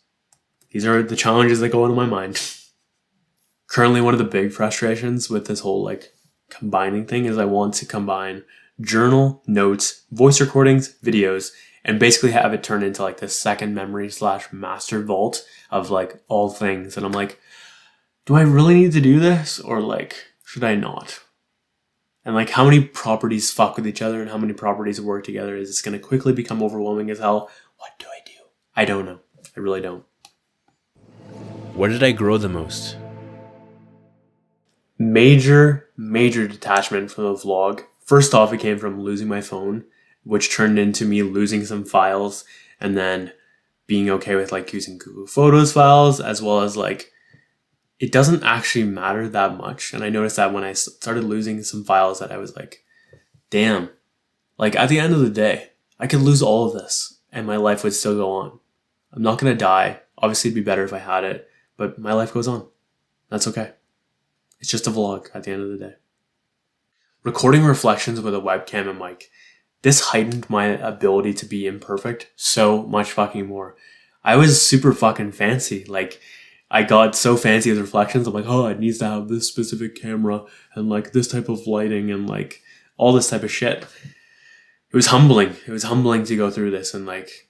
These are the challenges that go into my mind. Currently, one of the big frustrations with this whole like combining thing is I want to combine journal, notes, voice recordings, videos, and basically have it turn into like this second memory / master vault of like all things. And I'm like, do I really need to do this, or like should I not? And like how many properties fuck with each other and how many properties work together? Is this going to quickly become overwhelming as hell? What do I do? I don't know. I really don't. Where did I grow the most? Major detachment from the vlog. First off, it came from losing my phone, which turned into me losing some files, and then being okay with like using Google Photos files, as well as like it doesn't actually matter that much. And I noticed that when I started losing some files that I was like, damn, like at the end of the day, I could lose all of this and my life would still go on. I'm not going to die. Obviously, it'd be better if I had it, but my life goes on. That's okay. It's just a vlog at the end of the day. Recording reflections with a webcam and mic. This heightened my ability to be imperfect so much fucking more. I was super fucking fancy. Like, I got so fancy with reflections. I'm like, oh, it needs to have this specific camera and like this type of lighting and like all this type of shit. It was humbling. It was humbling to go through this, and like,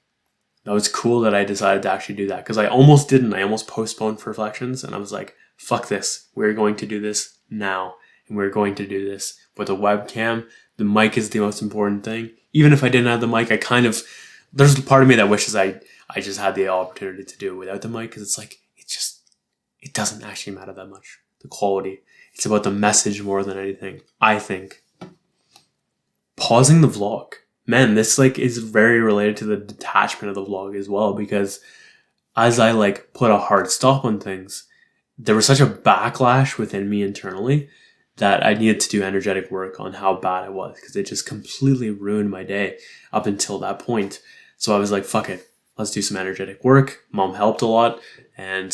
that was cool that I decided to actually do that, because I almost didn't. I almost postponed for reflections, and I was like, fuck this. We're going to do this now, and we're going to do this with a webcam. The mic is the most important thing. Even if I didn't have the mic, there's a part of me that wishes I just had the opportunity to do it without the mic, because it's like, it doesn't actually matter that much. The quality. It's about the message more than anything, I think. Pausing the vlog. Man, this like is very related to the detachment of the vlog as well, because as I like put a hard stop on things, there was such a backlash within me internally that I needed to do energetic work on how bad I was, because it just completely ruined my day up until that point. So I was like, fuck it, let's do some energetic work. Mom helped a lot, and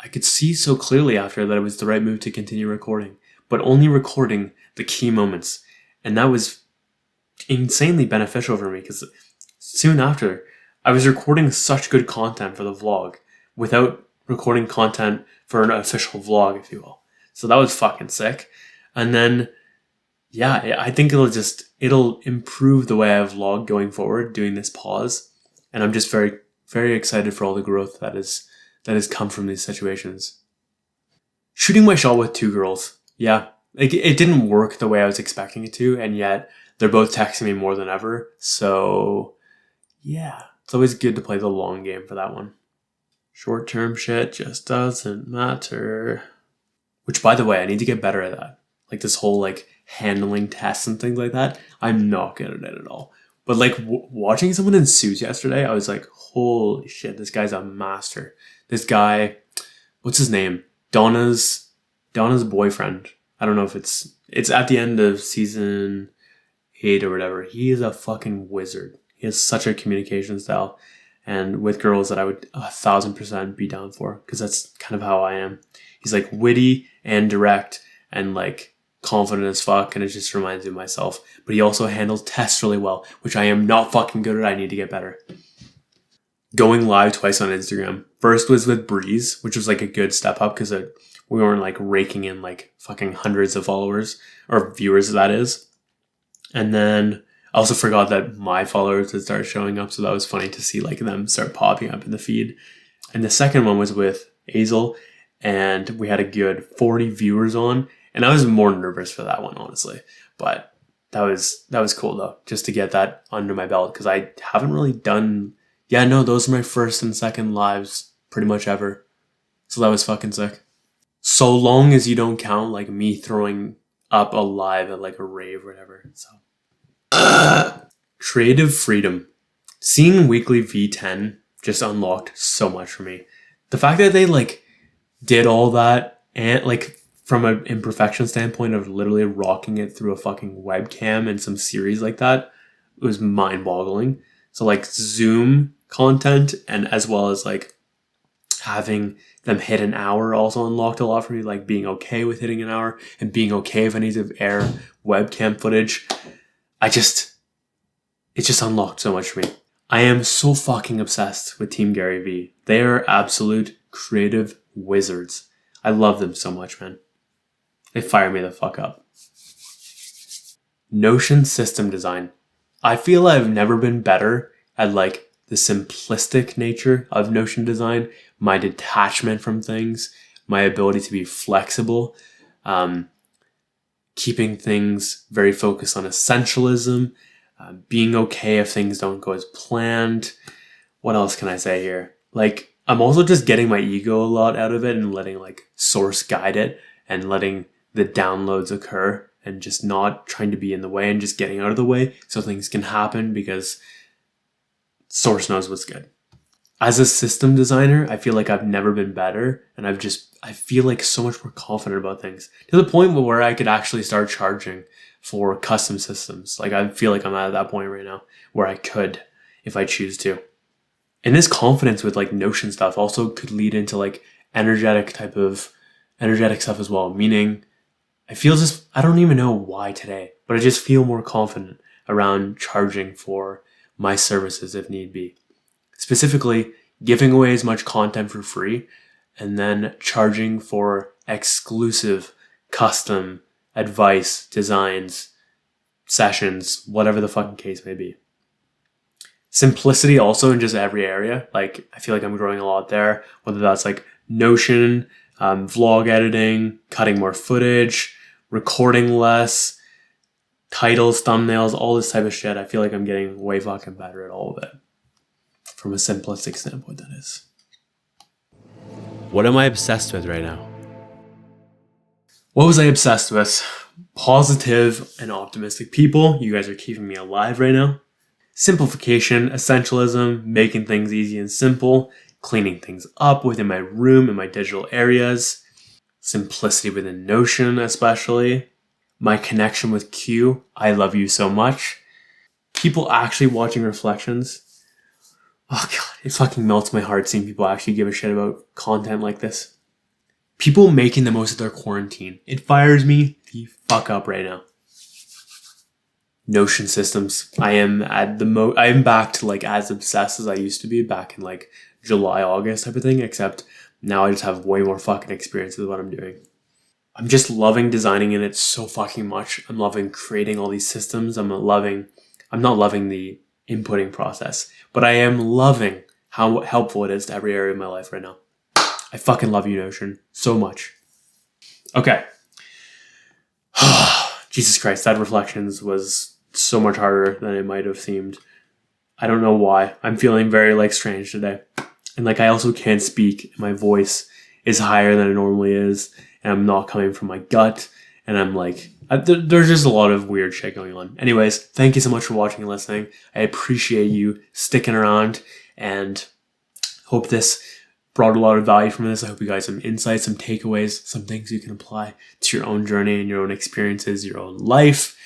I could see so clearly after that it was the right move to continue recording, but only recording the key moments. And that was insanely beneficial for me, because soon after I was recording such good content for the vlog without recording content for an official vlog, if you will. So that was fucking sick. And then, yeah, I think it'll improve the way I vlog going forward, doing this pause. And I'm just very, very excited for all the growth that has come from these situations. Shooting my shot with 2 girls. Yeah, it didn't work the way I was expecting it to, and yet they're both texting me more than ever. So, yeah, it's always good to play the long game for that one. Short-term shit just doesn't matter. Which, by the way, I need to get better at that. Like this whole like handling tests and things like that. I'm not good at it at all. But like watching someone in suits yesterday, I was like, holy shit, this guy's a master. This guy, what's his name? Donna's boyfriend. I don't know if it's at the end of season 8 or whatever. He is a fucking wizard. He has such a communication style, and with girls that I would 1,000% be down for, because that's kind of how I am. He's like witty and direct and like confident as fuck, and it just reminds me of myself. But he also handles tests really well, which I am not fucking good at. I need to get better. Going live twice on Instagram. First was with Breeze, which was like a good step up, because we weren't like raking in like fucking hundreds of followers or viewers, that is. And then I also forgot that my followers had started showing up, so that was funny to see like them start popping up in the feed. And the second one was with Azel, and we had a good 40 viewers on, and I was more nervous for that one, honestly. But that was cool though, just to get that under my belt, because I haven't really done. Yeah, no, those are my first and second lives pretty much ever. So that was fucking sick. So long as you don't count like me throwing up a live at like a rave or whatever. So creative freedom. Seeing weekly V10 just unlocked so much for me. The fact that they like did all that, and like from an imperfection standpoint of literally rocking it through a fucking webcam and some series like that, it was mind-boggling. So like Zoom content, and as well as like having them hit an hour also unlocked a lot for me, like being okay with hitting an hour and being okay if I need to air webcam footage. It just unlocked so much for me. I am so fucking obsessed with Team Gary Vee. They are absolute creative wizards. I love them so much, man. They fire me the fuck up. Notion system design. I feel I've never been better at like the simplistic nature of Notion design, my detachment from things, my ability to be flexible, keeping things very focused on essentialism, being okay if things don't go as planned. What else can I say here? Like, I'm also just getting my ego a lot out of it and letting like source guide it and letting the downloads occur and just not trying to be in the way and just getting out of the way so things can happen, because source knows what's good. As a system designer, I feel like I've never been better, and I feel like so much more confident about things to the point where I could actually start charging for custom systems. Like, I feel like I'm at that point right now where I could, if I choose to. And this confidence with like Notion stuff also could lead into like energetic stuff as well. Meaning, I don't even know why today, but I just feel more confident around charging for my services if need be. Specifically, giving away as much content for free and then charging for exclusive custom advice, designs, sessions, whatever the fucking case may be. Simplicity also in just every area. Like, I feel like I'm growing a lot there, whether that's like Notion, vlog editing, cutting more footage, recording less, titles, thumbnails, all this type of shit. I feel like I'm getting way fucking better at all of it. From a simplistic standpoint, that is. What am I obsessed with right now? What was I obsessed with? Positive and optimistic people. You guys are keeping me alive right now. Simplification, essentialism, making things easy and simple, cleaning things up within my room and my digital areas. Simplicity within Notion, especially. My connection with Q. I love you so much. People actually watching reflections. Oh God, it fucking melts my heart seeing people actually give a shit about content like this. People making the most of their quarantine. It fires me the fuck up right now. Notion systems. I am back to like as obsessed as I used to be back in like July, August type of thing, except now I just have way more fucking experience with what I'm doing. I'm just loving designing in it so fucking much. I'm loving creating all these systems. I'm not loving the inputting process, but I am loving how helpful it is to every area of my life right now. I fucking love you, Notion, so much. Okay. Jesus Christ, that reflections was so much harder than it might have seemed. I don't know why. I'm feeling very like strange today. And like I also can't speak. My voice is higher than it normally is. And I'm not coming from my gut. And I'm like, there's just a lot of weird shit going on. Anyways, thank you so much for watching and listening. I appreciate you sticking around and hope this brought a lot of value from this. I hope you guys some insights, some takeaways, some things you can apply to your own journey and your own experiences, your own life.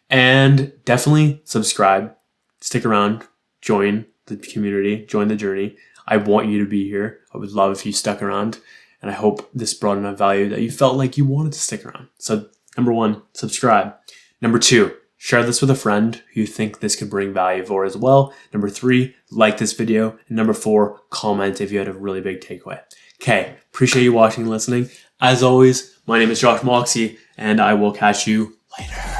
And definitely subscribe, stick around, join the community, join the journey. I want you to be here. I would love if you stuck around. And I hope this brought enough value that you felt like you wanted to stick around. So number 1, subscribe. Number 2, share this with a friend who you think this could bring value for as well. Number 3, like this video. And number 4, comment if you had a really big takeaway. Okay, appreciate you watching and listening. As always, my name is Josh Moxey, and I will catch you later.